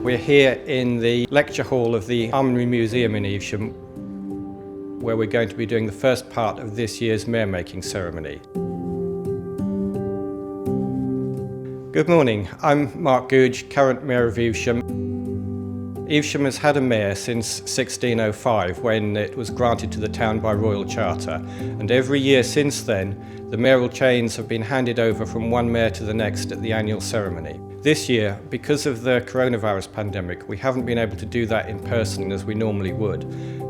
We're here in the lecture hall of the Armoury Museum in Evesham, where we're going to be doing the first part of this year's mayor-making ceremony. Good morning, I'm Mark Goodge, current Mayor of Evesham. Evesham has had a mayor since 1605, when it was granted to the town by royal charter, and every year since then the mayoral chains have been handed over from one mayor to the next at the annual ceremony. This year, because of the coronavirus pandemic, we haven't been able to do that in person as we normally would.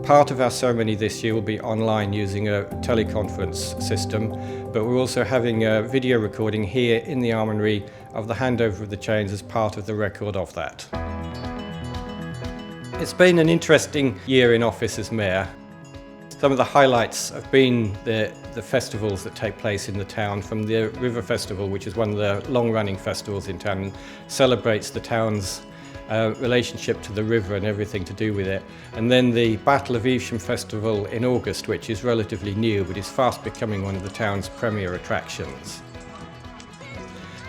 Part of our ceremony this year will be online using a teleconference system, but we're also having a video recording here in the Armoury of the handover of the chains as part of the record of that. It's been an interesting year in office as mayor. Some of the highlights have been the festivals that take place in the town, from the River Festival, which is one of the long-running festivals in town and celebrates the town's relationship to the river and everything to do with it. And then the Battle of Evesham Festival in August, which is relatively new but is fast becoming one of the town's premier attractions.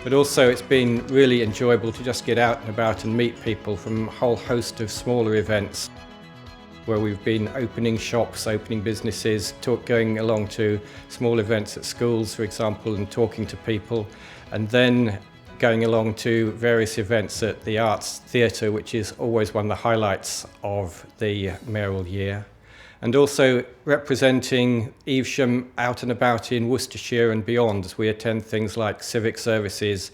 But also it's been really enjoyable to just get out and about and meet people from a whole host of smaller events, where we've been opening shops, opening businesses, going along to small events at schools, for example, and talking to people, and then going along to various events at the Arts Theatre, which is always one of the highlights of the mayoral year. And also representing Evesham out and about in Worcestershire and beyond, as we attend things like civic services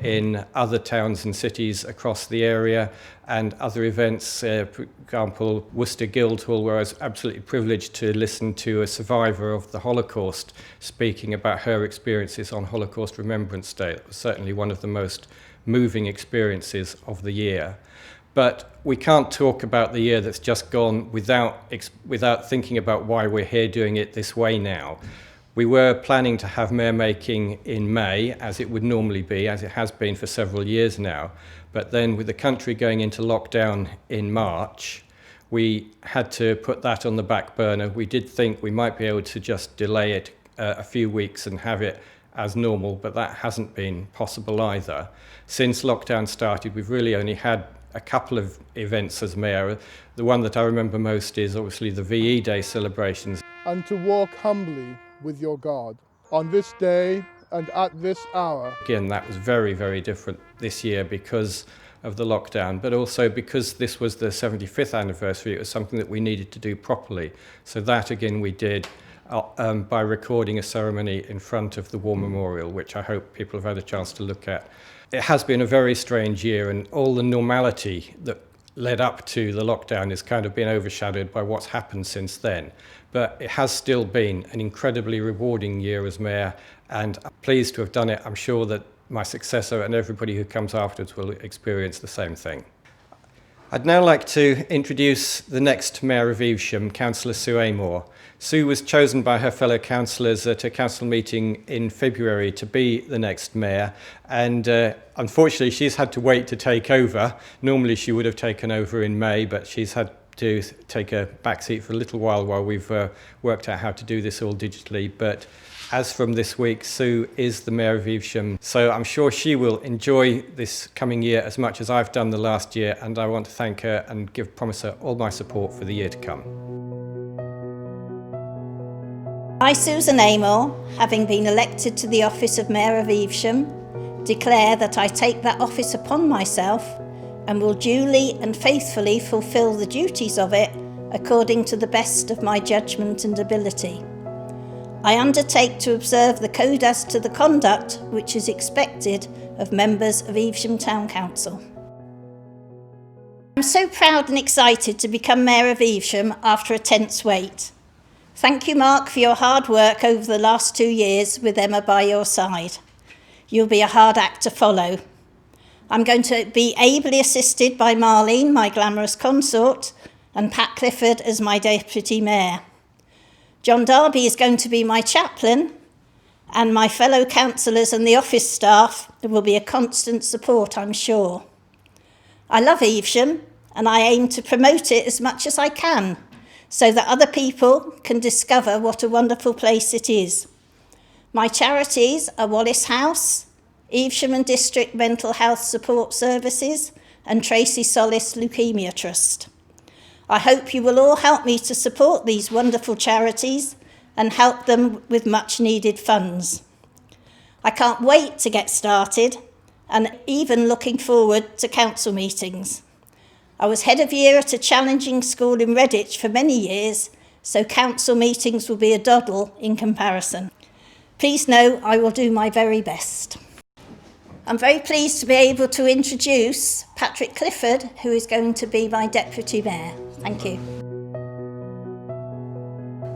in other towns and cities across the area, and other events, for example, Worcester Guildhall, where I was absolutely privileged to listen to a survivor of the Holocaust speaking about her experiences on Holocaust Remembrance Day. It was certainly one of the most moving experiences of the year. But we can't talk about the year that's just gone without thinking about why we're here doing it this way now. We were planning to have mayor-making in May, as it would normally be, as it has been for several years now. But then with the country going into lockdown in March, we had to put that on the back burner. We did think we might be able to just delay it a few weeks and have it as normal, but that hasn't been possible either. Since lockdown started, we've really only had a couple of events as mayor. The one that I remember most is obviously the VE Day celebrations. And to walk humbly with your God on this day and at this hour. Again, that was very, very different this year because of the lockdown, but also because this was the 75th anniversary, it was something that we needed to do properly. So that again we did by recording a ceremony in front of the War Memorial, which I hope people have had a chance to look at. It has been a very strange year, and all the normality that led up to the lockdown has kind of been overshadowed by what's happened since then. But it has still been an incredibly rewarding year as mayor, and I'm pleased to have done it. I'm sure that my successor and everybody who comes afterwards will experience the same thing. I'd now like to introduce the next Mayor of Evesham, Cllr Sue Amor. Sue was chosen by her fellow councillors at a council meeting in February to be the next mayor, and unfortunately she's had to wait to take over. Normally she would have taken over in May, but she's had to take a back seat for a little while we've worked out how to do this all digitally. But as from this week, Sue is the Mayor of Evesham, so I'm sure she will enjoy this coming year as much as I've done the last year, and I want to thank her and promise her all my support for the year to come. I, Susan Amor, having been elected to the office of Mayor of Evesham, declare that I take that office upon myself and will duly and faithfully fulfil the duties of it according to the best of my judgment and ability. I undertake to observe the code as to the conduct which is expected of members of Evesham Town Council. I'm so proud and excited to become Mayor of Evesham after a tense wait. Thank you, Mark, for your hard work over the last 2 years with Emma by your side. You'll be a hard act to follow. I'm going to be ably assisted by Marlene, my glamorous consort, and Pat Clifford as my Deputy Mayor. John Darby is going to be my chaplain, and my fellow councillors and the office staff will be a constant support, I'm sure. I love Evesham, and I aim to promote it as much as I can, so that other people can discover what a wonderful place it is. My charities are Wallace House, Evesham and District Mental Health Support Services, and Tracy Solis Leukaemia Trust. I hope you will all help me to support these wonderful charities and help them with much needed funds. I can't wait to get started and even looking forward to council meetings. I was head of year at a challenging school in Redditch for many years, so council meetings will be a doddle in comparison. Please know I will do my very best. I'm very pleased to be able to introduce Patrick Clifford, who is going to be my Deputy Mayor. Thank you.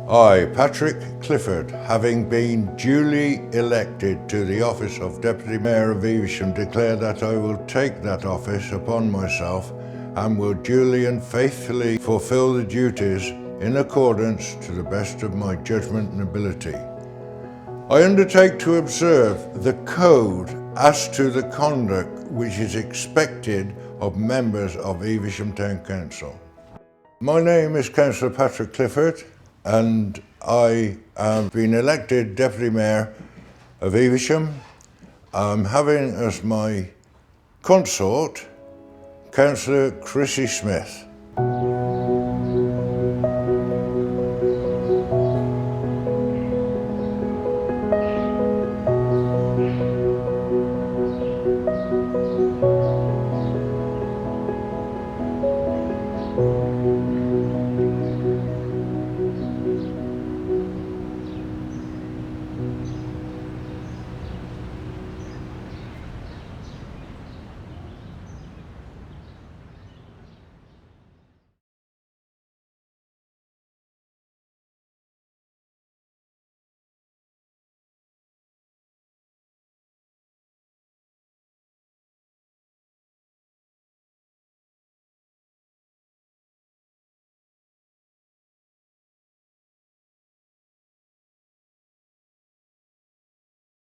I, Patrick Clifford, having been duly elected to the office of Deputy Mayor of Evesham, declare that I will take that office upon myself and will duly and faithfully fulfil the duties in accordance to the best of my judgment and ability. I undertake to observe the code as to the conduct which is expected of members of Evesham Town Council. My name is Councillor Patrick Clifford, and I have been elected Deputy Mayor of Evesham. I'm having as my consort Councillor Chrissy Smith.